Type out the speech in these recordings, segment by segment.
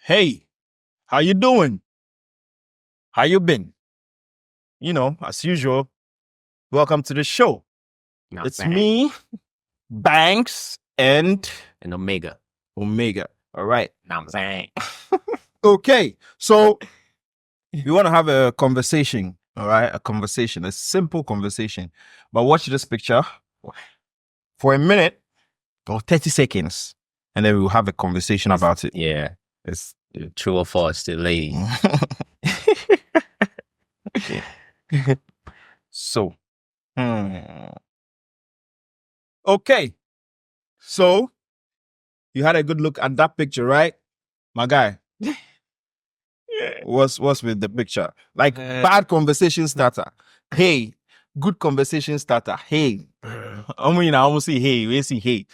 Hey, how you doing? How you been? You know, as usual, welcome to the show. Not It's bang. me, Banks, and And Omega. Omega. All right. Now I'm saying. Okay, so we want to have a conversation. All right, a conversation, a simple conversation. But watch this picture for a minute or 30 seconds, and then we'll have a conversation about it. Yeah. It's true or false to the lady. So, okay. So, you had a good look at that picture, right? My guy. What's with the picture? Like bad conversation starter. Hey, good conversation starter. Hey. I mean, I almost say hey. We say hey.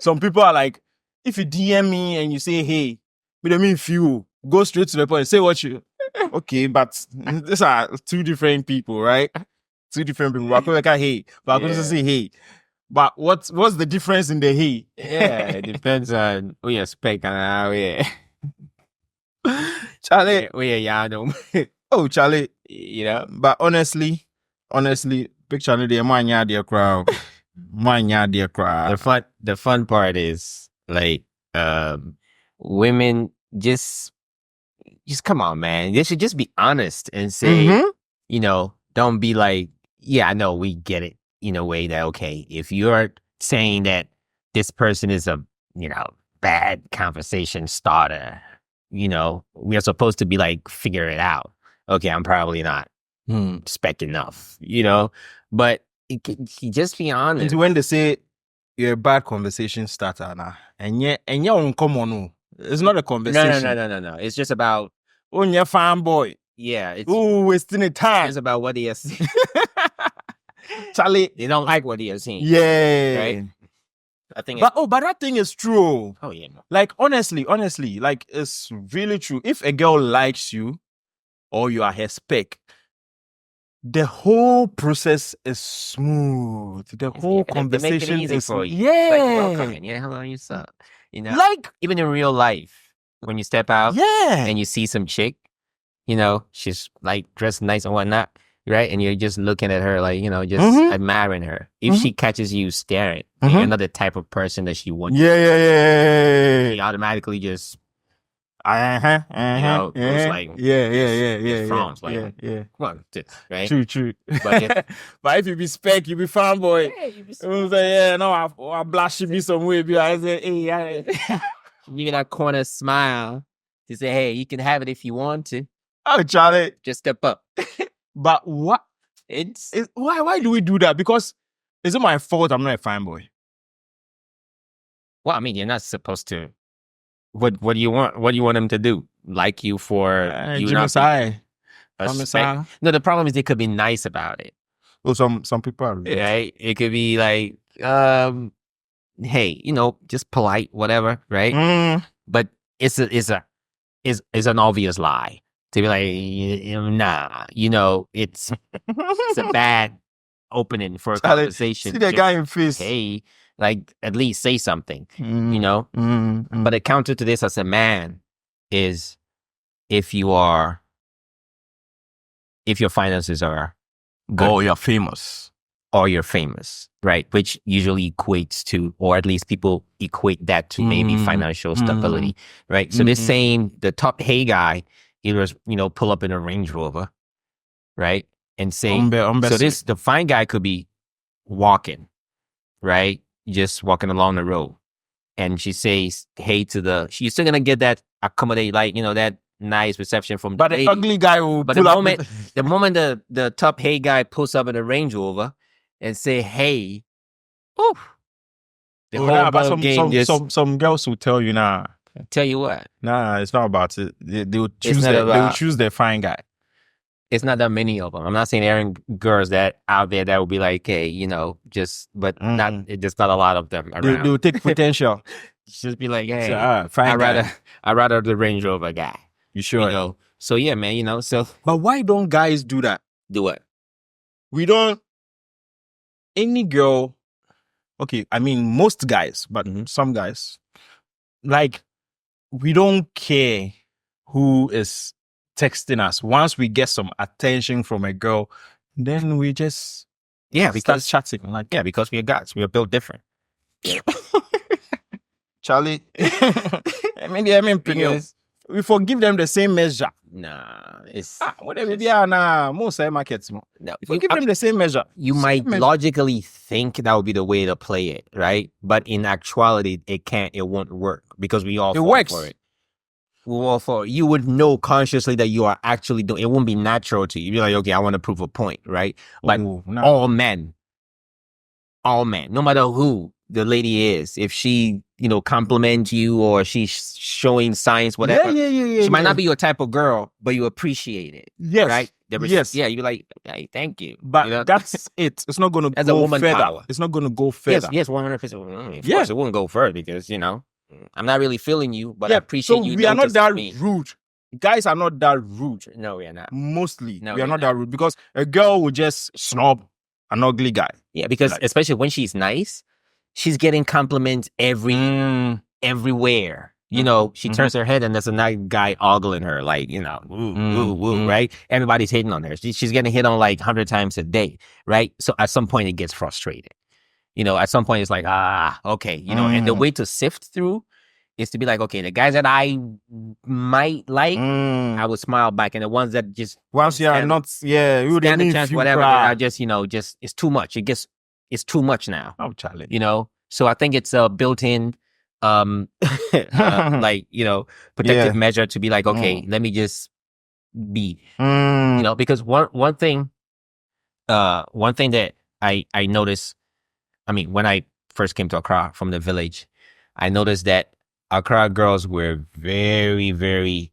Some people are like, if you DM me and you say hey, we don't mean few. Go straight to the point. Say what you. Okay, but these are two different people, right? Two different people. We're going to like hey, but I'm going to say hey. But what's the difference in the hey? Yeah, it depends on who you spec and how Charlie. y'all know. Oh, Charlie. You know? But honestly, picture no dey man ya dey crowd. Man ya dey crowd. The fun part is like women just come on, man. They should just be honest and say, you know, don't be like, yeah, I know we get it in a way that, okay, if you're saying that this person is a, you know, bad conversation starter, you know, we are supposed to be like, figure it out. Okay, I'm probably not spec enough, you know, but just be honest. And when they say you're a bad conversation starter now, and you're uncommon, it's not a conversation. No. It's just about, oh, you're fanboy. Yeah. It's wasting the time. It's about what he has seen. Charlie. They don't like what he has seen. Yeah. Right? I think but that thing is true. Oh yeah. Like honestly, like it's really true. If a girl likes you or you are her spec, the whole process is smooth. The whole conversation is for you. Yeah. Like, welcome. Yeah, hello, you suck. You know, like even in real life, when you step out, and you see some chick, you know, she's like dressed nice and whatnot, right? And you're just looking at her, like, you know, just admiring her. If she catches you staring, and you're not the type of person that she wants. Yeah. She automatically just you know, goes like, frowns, like, yeah. Come on, right? True. But if you be spec, you be fanboy. Yeah, no, I blush you be some way. I say, hey, give that corner smile to say, hey, you can have it if you want to. Oh, Charlie, just step up. But what? Why do we do that? Because is it my fault I'm not a fanboy? Well, I mean, you're not supposed to. What do you want? What do you want them to do? Like you for you not be No, the problem is they could be nice about it. Well, some people are right. It could be like, hey, you know, just polite, whatever, right? But it's an obvious lie to be like, nah, you know, it's a bad opening for a conversation. See that guy in face. Hey, like at least say something, you know. But a counter to this as a man is if your finances are good, or you're famous, right? Which usually equates to, or at least people equate that to maybe financial stability, right? So this saying, the top hey guy, he was, you know, pull up in a Range Rover, right? And say, so the fine guy could be walking, right? Just walking along the road. And she says, hey to she's still gonna get that accommodate, like, you know, that nice reception from but the ugly guy will the moment the top hey guy pulls up in a Range Rover and say, hey, the whole game some girls will tell you, nah. Tell you what? Nah, it's not about it. They will choose their fine guy. It's not that many of them. I'm not saying there aren't girls that out there that will be like, hey, you know, just, but there's not a lot of them around. They will take potential. Just be like, hey, I'd rather the Range Rover guy. You sure? You know? So yeah, man, you know, so. But why don't guys do that? Do what? We don't. Any girl, okay, I mean most guys, but some guys, like, we don't care who is texting us. Once we get some attention from a girl, then we just Yeah, start because chatting. Like, yeah, because we are gods. We are built different. Charlie, I mean, Because we forgive them the same measure. nah, it's Whatever they are now, most markets. no. Forgive them the same measure. You Same might measure. logically think that would be the way to play it, right? But in actuality, it won't work because we all It fall works. for it. We all fall. You would know consciously that you are actually doing it. Won't be natural to you. You're like, okay, I want to prove a point, right? But Ooh, no. all men, no matter who the lady is, if she, compliments you or she's showing signs, whatever, Yeah. she might not be your type of girl, but you appreciate it, Yes. right? Yes. Yeah, you're like, hey, thank you. But that's it. It's not going to That's a go woman further. power. It's not going to go further. Yes, 100%. Of Yeah. course, it wouldn't go further because, I'm not really feeling you, but I Yeah, appreciate so you. we are not noticing that me. rude. Guys are not that rude. No, we are not. Mostly, No, we are we're not that rude because a girl will just snub an ugly guy. Yeah, because Like- especially when she's nice, she's getting compliments everywhere. She turns her head and there's a nice guy ogling her, like, woo, right? Everybody's hitting on her. She's getting hit on like 100 times a day, right? So at some point it gets frustrated. At some point it's like, okay, and the way to sift through is to be like, okay, the guys that I might like, I would smile back, and the ones that just Once you are stand- not, you would stand a need chance, few whatever, cry. I just, it's too much. It's too much now. Oh, Charlie. So I think it's a built-in protective measure to be like, okay, let me just be, because one thing that I noticed, when I first came to Accra from the village, I noticed that Accra girls were very, very,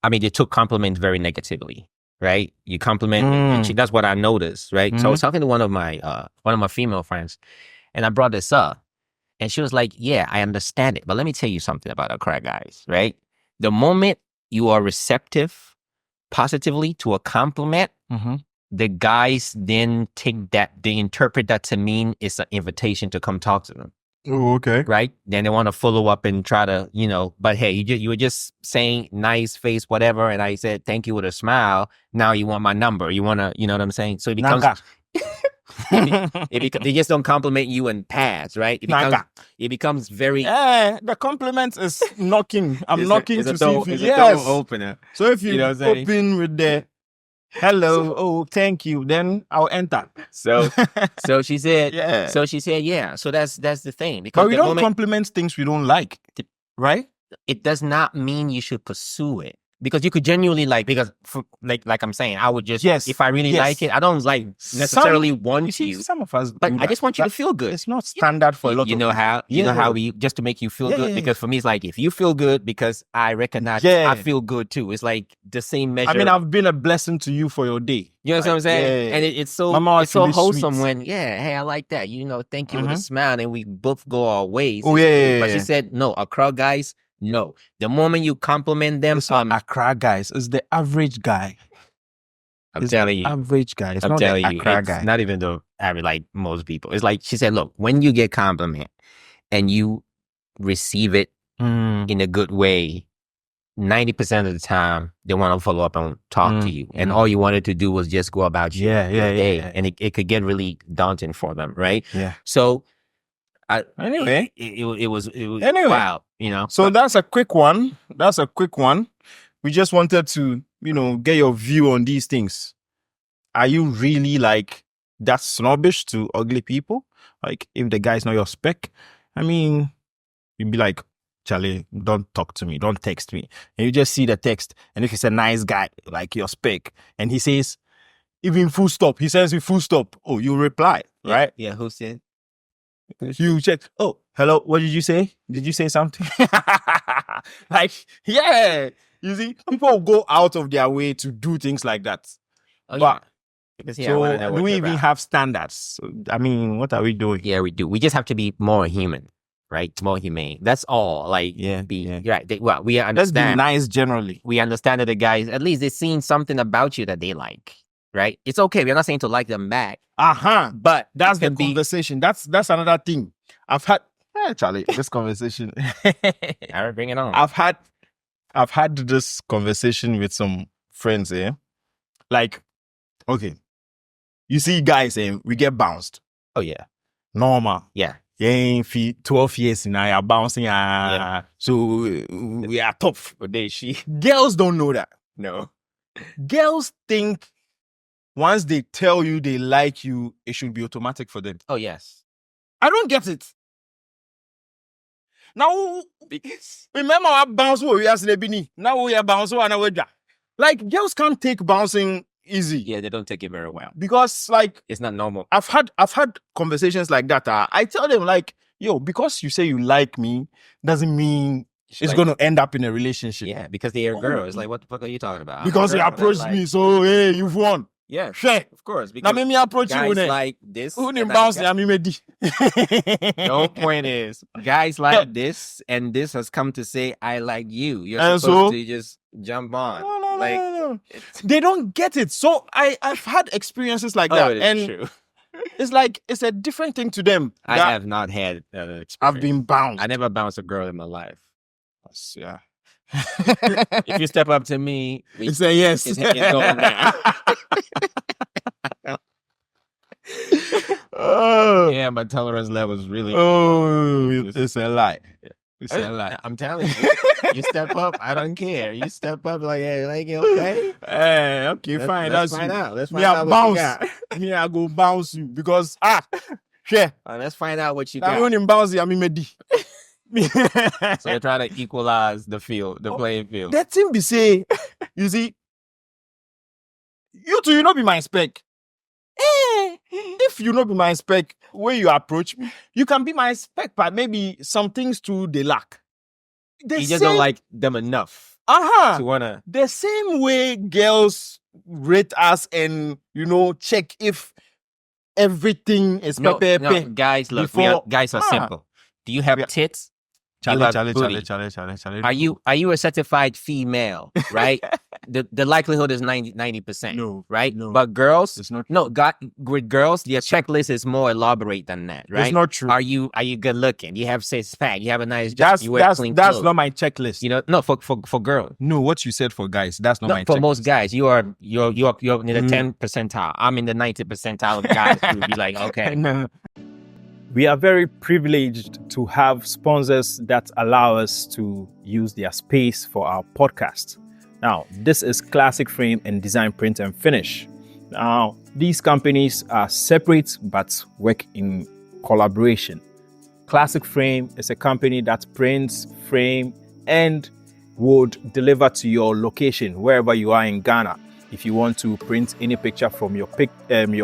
they took compliments very negatively, right? You compliment, and that's what I noticed, right? So I was talking to one of my female friends, and I brought this up, and she was like, yeah, I understand it, but let me tell you something about Accra guys, right? The moment you are receptive positively to a compliment, the guys then they interpret that to mean it's an invitation to come talk to them. Oh, okay. Right? Then they want to follow up and try to, but hey, you were just saying nice face, whatever. And I said, thank you with a smile. Now you want my number. You want to, you know what I'm saying? So it becomes, they just don't compliment you and pass, right? It becomes very. The compliment is knocking. I'm knocking to see if you, yes. Opener. So if you, know what I'm saying? open with the hello, thank you, then I'll enter. So she said, Yeah. So she said, yeah. So that's the thing. Because But we the don't moment, compliment things we don't like, right? it does not mean you should pursue it. Because you could genuinely like I'm saying, I would just, Yes, if I really yes. like it, I don't like necessarily want you, Some of us, but do I just that. want you to feel good. It's not standard for a lot You of know how Yeah. we just to make you feel Yeah, good. yeah, Because for me, it's like if you feel good, because I recognize Yeah. I feel good too. It's like the same measure. I mean, I've been a blessing to you for your day. you know what I'm saying? Yeah. And it's so Mama it's so actually wholesome sweet. when hey, I like that. Thank you with a smile, and we both go our ways. Oh, It's yeah, cool. But she yeah. said no. Accra guys, no. The moment you compliment them, It's not Accra guys. It's the average guy. I'm It's telling you. average guy. It's I'm not telling the you, Accra it's guy. not even the average, like most people. It's like she said, look, when you get compliment and you receive it in a good way, 90% of the time they want to follow up and talk to you. And all you wanted to do was just go about your day. Yeah. And it could get really daunting for them, right? Yeah. So Anyway. it was Anyway. wild, So that's a quick one. We just wanted to, get your view on these things. Are you really like that snobbish to ugly people? Like if the guy's not your spec, you'd be like, Charlie, don't talk to me, don't text me. And you just see the text. And if he's a nice guy, like your spec, and he says, even full stop, he sends you full stop. Oh, you reply, right? Yeah, who said? You check. Oh, hello. What did you say? Did you say something? You see, people go out of their way to do things like that. Oh, But- Because, I wanna know So, what do we you're even about. have standards? So, what are we doing? Yeah, we do. We just have to be more human, right? More humane. That's all. Like, Yeah, be yeah. right. We Let's be understand. nice generally. We understand that the guys, at least they've seen something about you that they like, right? It's okay. We're not saying to like them back, Uh-huh. but That's it the can be. conversation. That's another thing. I've had Yeah, Charlie, this conversation. All right, bring it on. I've had this conversation with some friends here. Like, okay, you see, guys, we get bounced. Oh yeah, Normal. yeah. Yeah, 12 years now, you're bouncing. Yeah. So we are tough. But then she Girls don't know that. no. Girls think once they tell you they like you, it should be automatic for them. Oh yes, I don't get it. Now, because remember our bounce where we are Bini. Now we are bouncing and we like girls can't take bouncing easy. yeah, they don't take it very well. Because like It's not normal. I've had conversations like that. I tell them like, yo, because you say you like me, doesn't mean it's like- gonna end up in a relationship. Yeah, because they are girls. Like, what the fuck are you talking about? I'm a Because you girl, approached like- me, so hey, you've won. Yeah, Share. of course. Now Because make me approach you guys with it. like this. Who and didn't that bounce? guy- I mean, ready. The whole point is, guys like this, and this has come to say, "I like you." You're And supposed so? to just jump on. No. It's, They don't get it. So I've had experiences like oh, that, it is and true. it's like it's a different thing to them. I that have not had experience. I've been bounced. I never bounced a girl in my life. Yeah. If you step up to me, we, It's a yes. it's going down. Oh, yeah, my tolerance level is really. it's a lie. It's a lie. I'm telling you, you step up. I don't care. You step up like, hey, like okay. Okay, fine. Let's That's find you. out. Let's Me, find I out what you bounce. got. Me, I go bounce you because share. Let's find out what you Now got. when him bounce, I mean, Medi. So you're trying to equalize the field, the playing field. That thing be say, you see, you two, you not be my spec. If you not be my spec, when you approach me, you can be my spec, but maybe some things too they lack. The You just don't like them enough uh-huh. to wanna. The same way girls rate us and check if everything is No, pepe. guys, look, before- guys are simple. Do you have tits? You have booty. Charlie. Are you a certified female? Right? the likelihood is 90%. No, right? no. But girls, it's not. no, with girls, their checklist is more elaborate than that, right? It's not true. Are you good looking? You have six pack. You have a nice job. That's you wear clean that's clothes. not my checklist. No, for girls. No, what you said for guys, that's not No, my for checklist. most guys, you're in the 10 percentile. I'm in the 90 percentile of guys who would be like, okay. No. We are very privileged to have sponsors that allow us to use their space for our podcast. Now, this is Classic Frame and Design Print and Finish. Now, these companies are separate but work in collaboration. Classic Frame is a company that prints, frame, and would deliver to your location wherever you are in Ghana. If you want to print any picture from your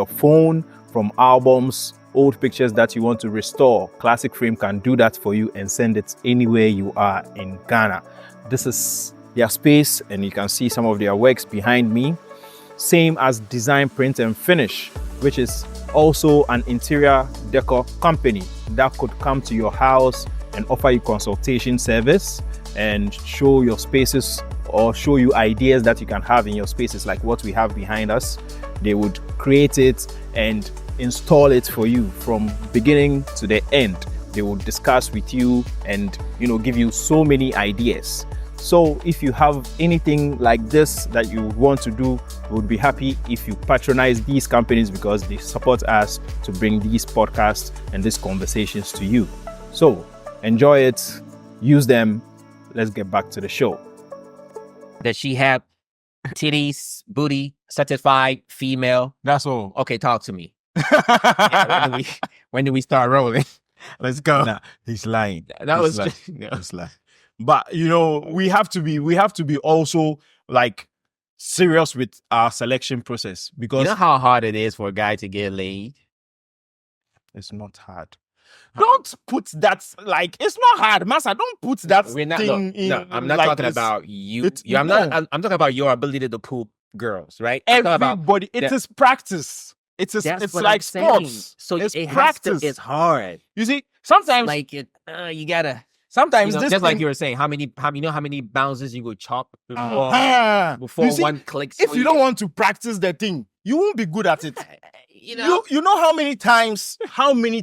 phone, from albums, old pictures that you want to restore, Classic Frame can do that for you and send it anywhere you are in Ghana. This is their space, and you can see some of their works behind me. Same as Design Print and Finish, which is also an interior decor company that could come to your house and offer you consultation service and show your spaces or show you ideas that you can have in your spaces, like what we have behind us. They would create it and install it for you from beginning to the end. They will discuss with you and give you so many ideas. So if you have anything like this that you want to do, we would be happy if you patronize these companies because they support us to bring these podcasts and these conversations to you. So enjoy it, use them. Let's get back to the show. Does she have titties, booty, certified female? That's all. Okay, talk to me. Yeah, when do we start rolling? Let's go. Nah, he's lying. That was lying. just, He's lying. But we have to be also like serious with our selection process because you know how hard it is for a guy to get laid? it's not hard. Don't put that it's not hard, Master. Don't put that We're not. thing in. No, I'm not like talking this. about you. It's- I'm no. not. I'm talking about your ability to poop girls, right? I'm talking about Everybody. It that- is practice. It's that's like what I'm saying. sports. So it's it has practice. to. It's hard. You see, sometimes Like it. You gotta. sometimes this just like thing- you were saying, how many bounces you would chop before Uh-huh. before You see, one clicks. if for you don't want to practice the thing, you won't be good at it. You know, You know how many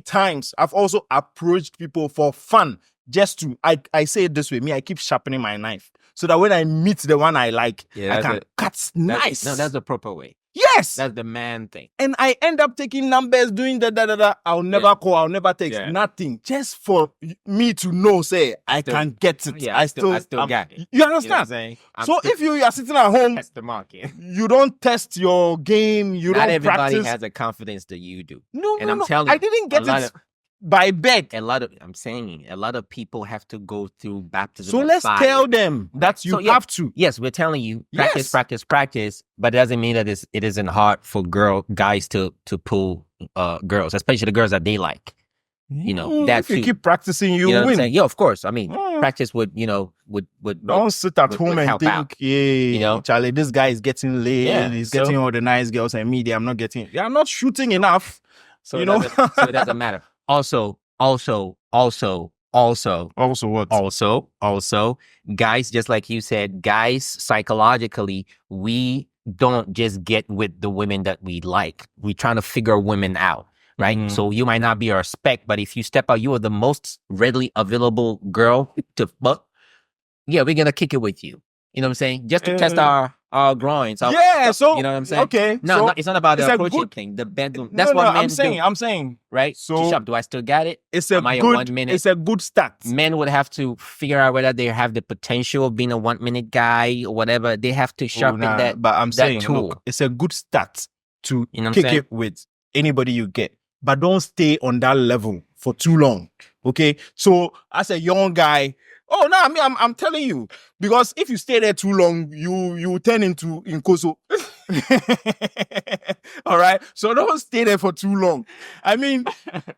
times I've also approached people for fun, just to I say it this way, me, I keep sharpening my knife so that when I meet the one I like, Yeah, I that's can cut nice. No, that's the proper way. Yes. That's the man thing. And I end up taking numbers, doing that. I'll never call, I'll never text, Yeah. nothing. Just for me to know, say, I Still- can get it. Yeah, I still got it. You You know what I'm understand? saying? So if you are sitting at home, test the market. you don't test your game, you Not don't everybody practice. has the confidence that you do. No, and no, I'm no. telling I you, didn't a get lot it by beg. I'm saying a lot of people have to go through baptism. So of let's fire. tell them that you So, yeah. have to. Yes, we're telling you Yes. practice, but it doesn't mean that it isn't hard for guys to pull girls, especially the girls that they like. You know, that if you too. keep practicing, you You know what I'm win. saying? Yeah, of course. I mean, Mm. practice would Don't sit at would home and help think, out, yeah, you know? Charlie, this guy is getting laid, Yeah, he's so- getting all the nice girls, and me, I'm not getting. They are not shooting enough. so you it know? doesn't- so it doesn't matter. Also, Also what? also, guys, just like you said, guys, psychologically, we don't just get with the women that we like. We're trying to figure women out, right? Mhm. So you might not be our spec, but if you step out, you are the most readily available girl to fuck. Yeah, we're gonna kick it with you. You know what I'm saying? Just to test our groins. our Yeah, stuff, so you know what I'm saying? Okay, No, so it's not about it's the a approaching good- thing. The bedroom. That's no, what no, men I'm saying, do, right? so- G-Shop, do I still got it? it's a Am I a good, 1 minute? it's a good start. Men would have to figure out whether they have the potential of being a 1 minute guy or whatever. They have to sharpen Nah, that. but I'm that saying, tool. look, it's a good start to You know what I'm kick saying? it with anybody you get, but don't stay on that level for too long. Okay, so as a young guy, I mean, I'm telling you, because if you stay there too long, you turn into Inkoso. All right, so don't stay there for too long. I mean,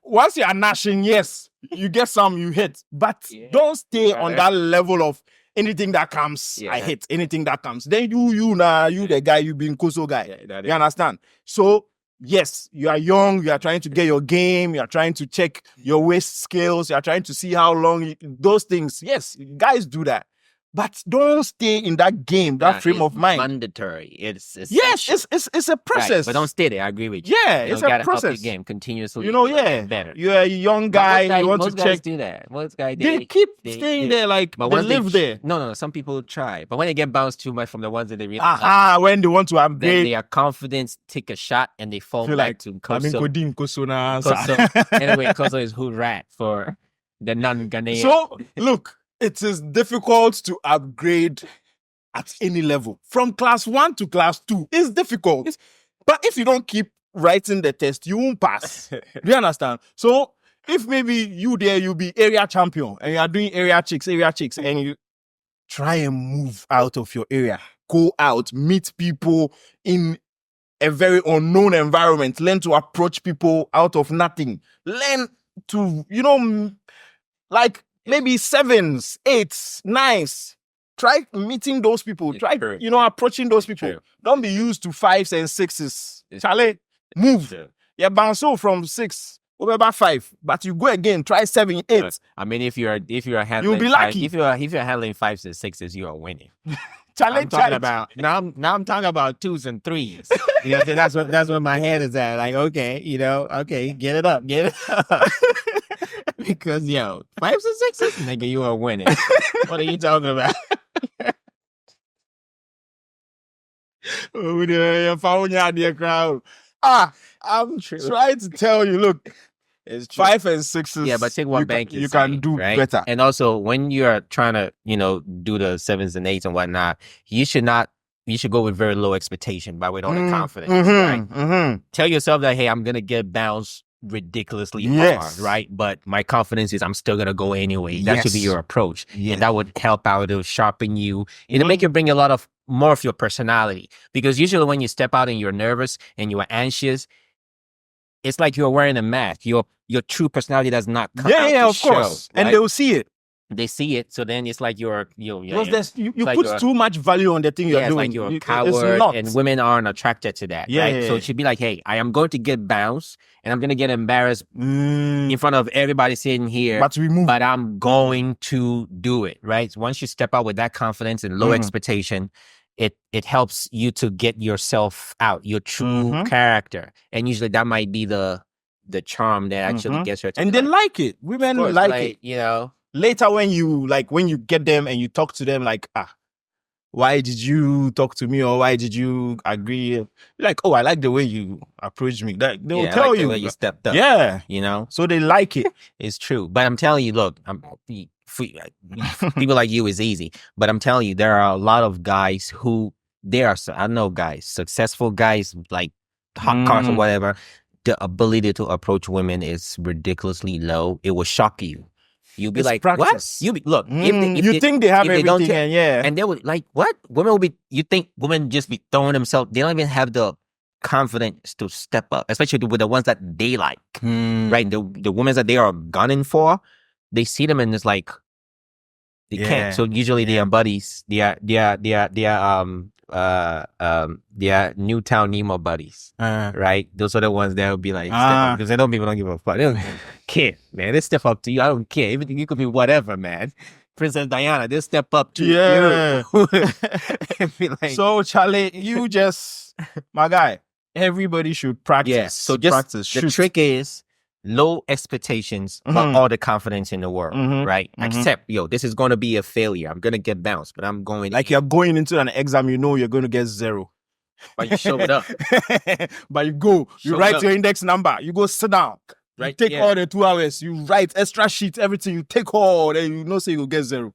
once you are gnashing, yes, you get some, you hit, but Yeah. don't stay on that level of anything that comes. Yeah. I hit anything that comes. Then you the guy, you be Inkoso guy. that You understand? So yes, you are young, you are trying to get your game, you are trying to check your waist skills, you are trying to see how long those things. Yes, guys do that. But don't stay in that game, that frame of mind. Mandatory. It's Yes, essential. it's a process. Right, but don't stay there. I agree with you. Yeah, You it's know, a gotta up process. your game continuously. You know, to get yeah. better. You're a young But guy, most guys, you want to most guys check. do that. Most guys They keep they- staying they- there like But they once live there. No. Some people try, but when they get bounced too much from the ones that they really Aha, when they want to then upgrade, their confidence take a shot and they fall feel back like, to I mean, Koso. Kodim, Kosona. Koso. Anyway, Koso is hood rat for the non-Ghanaian. So, look, it is difficult to upgrade at any level. From class 1 to class 2, it's difficult. But if you don't keep writing the test, you won't pass. Do you understand? So, if maybe you'll be area champion and you are doing area chicks, and you try and move out of your area, go out, meet people in a very unknown environment, learn to approach people out of nothing, learn to, like maybe 7s, 8s, 9s. Try meeting those people. Try, True. approaching those people. True. Don't be used to 5s and 6s. It's- Charlie, move. True. Yeah, bounce from 6 over about 5, but you go again. Try 7, 8. I mean, if you're handling, be five- lucky. if you're handling 5s and 6s, you are winning. Charlie, I'm talking about now. I'm talking about 2s and 3s. You know, that's where my head is at. Like, okay, get it up. Because 5s and 6s, nigga, you are winning. What are you talking about? crowd. I'm True. trying to tell you. Look, It's true. 5 and 6s. Yeah, but take one you bank. Can, you can do right? better. And also, when you are trying to, do the 7s and 8s and whatnot, you should go with very low expectation, but with all the confidence. Right? Tell yourself that, hey, I'm gonna get bounced ridiculously hard, Yes. right? But my confidence is I'm still gonna go anyway. That should be Yes. your approach, Yes. and that would help out. It'll sharpen you. It'll make you bring a lot of more of your personality. Because usually when you step out and you're nervous and you are anxious, it's like you're wearing a mask. Your true personality does not come out Yeah, to of course. show, And right? they will see it. They see it, so then it's like you're Because you like put you're- too much value on the thing you're it's doing. like you're a It's coward, not. and women aren't attracted to that, Yeah, right? yeah, So yeah. it should be like, hey, I am going to get bounced, and I'm going to get embarrassed Mm, in front of everybody sitting here, but we move. but I'm going to do it, right? So once you step out with that confidence and low Mhm. expectation, it helps you to get yourself out, your true character, and usually that might be the charm that actually gets her to And be they like it. Women of course, like it. you know. Later when you get them and you talk to them like, why did you talk to me, or why did you agree? Like, oh, I like the way you approach me. Like, they will I tell like the you. way you stepped up. Yeah. You know, So they like it. it's true. But I'm telling you, look, people like you is easy. But I'm telling you, there are a lot of guys who I know guys, successful guys, like hot cars or whatever. The ability to approach women is ridiculously low. It will shock you. You'll be It's like, practice. what? Look, You think they have if they don't everything, ta- and they would like, what? Women will be, you think women just be throwing themselves, they don't even have the confidence to step up, especially with the ones that they like, right? The women that they are gunning for, they see them and it's like, they can't. So usually they are buddies. They are Newtown Nemo buddies, right? Those are the ones that will be like, because they people don't give a fuck. They don't care, man. They step up to you. I don't care. Even you could be whatever, man. Princess Diana, they step up to you. Be like, So Charlie, you just my guy. Everybody should practice. yeah. So just practice. the Shoot. trick is low expectations, but all the confidence in the world, right? Accept, this is going to be a failure. I'm going to get bounced, but I'm going Like you're going into an exam, you know you're going to get 0. but you show it up. But you go, you Show write up. your index number, you go sit down. You Right, take yeah. all the 2 hours, you write extra sheets, everything, you take all, then you know say you get 0.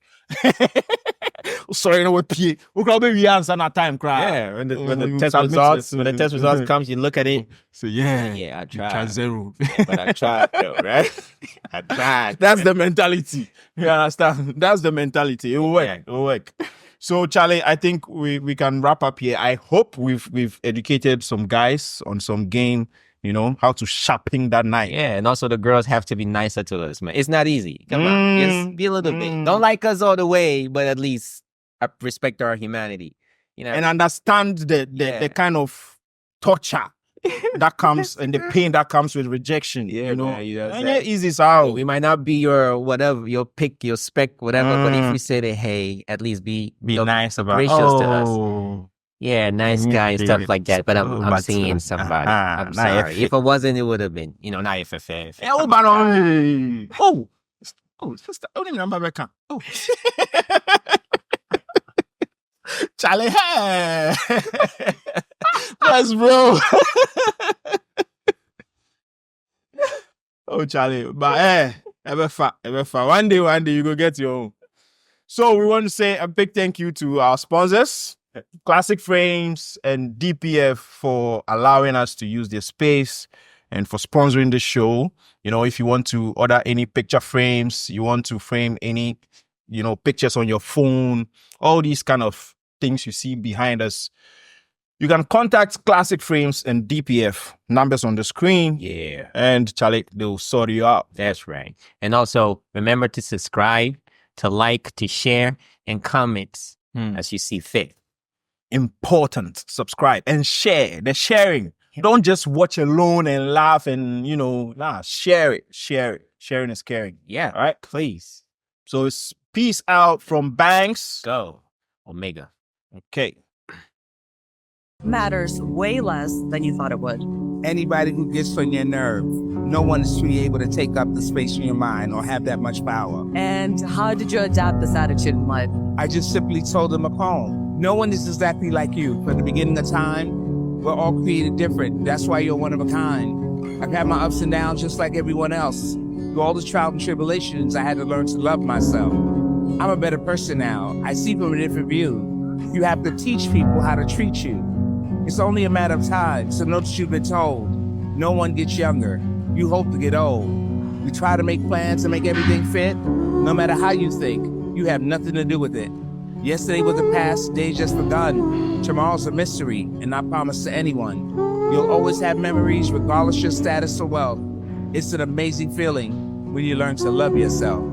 Sorry, no what PA. We probably we answer that time, cry. Yeah, when the You test submit results it. when the test results comes, you look at it. So yeah, Yeah, I you tried. try 0. But I tried though, right? I tried. That's the mentality. You understand? That's the mentality. It will work. Yeah. It will work. So, Charlie, I think we can wrap up here. I hope we've educated some guys on some game, how to sharpen that knife. Yeah, and also the girls have to be nicer to us, man. It's not easy. Come on, just be a little bit. Don't like us all the way, but at least respect our humanity. And understand the kind of torture that comes and the pain that comes with rejection. Yeah, man, you know what I'm And saying? yeah, easy out. We might not be your whatever, your pick, your spec, whatever, but if we say that, hey, at least be nice about gracious to us. Oh. Yeah, nice guy and stuff like that. But I'm But, seeing somebody. I'm nah, sorry. if- If it wasn't, it would have been, not if it. Oh, but sister, I don't even remember Beckham. Oh, Charlie, hey, yes, bro. Oh, Charlie, but ever far. One day you go get your own. So we want to say a big thank you to our sponsors, Classic Frames and DPF, for allowing us to use their space and for sponsoring the show. If you want to order any picture frames, you want to frame any, pictures on your phone, all these kind of things you see behind us, you can contact Classic Frames and DPF. Numbers on the screen. Yeah, And Charlie, they'll sort you out. that's right. And also remember to subscribe, to like, to share, and comment as you see fit. Important. Subscribe and share. The sharing. Don't just watch alone and laugh and, share it. Sharing is caring. Yeah, All right. please So it's peace out from Banks. go Omega. Okay. Matters way less than you thought it would. Anybody who gets on your nerve, no one is truly able to take up the space in your mind or have that much power. And how did you adapt this attitude in life? I just simply told them a poem. No one is exactly like you. From the beginning of time, we're all created different. That's why you're one of a kind. I've had my ups and downs just like everyone else. Through all the trials and tribulations, I had to learn to love myself. I'm a better person now. I see from a different view. You have to teach people how to treat you. It's only a matter of time, so know that you've been told. No one gets younger. You hope to get old. You try to make plans and make everything fit. No matter how you think, you have nothing to do with it. Yesterday was the past, day just begun. Tomorrow's a mystery and not promised to anyone. You'll always have memories regardless your status or wealth. It's an amazing feeling when you learn to love yourself.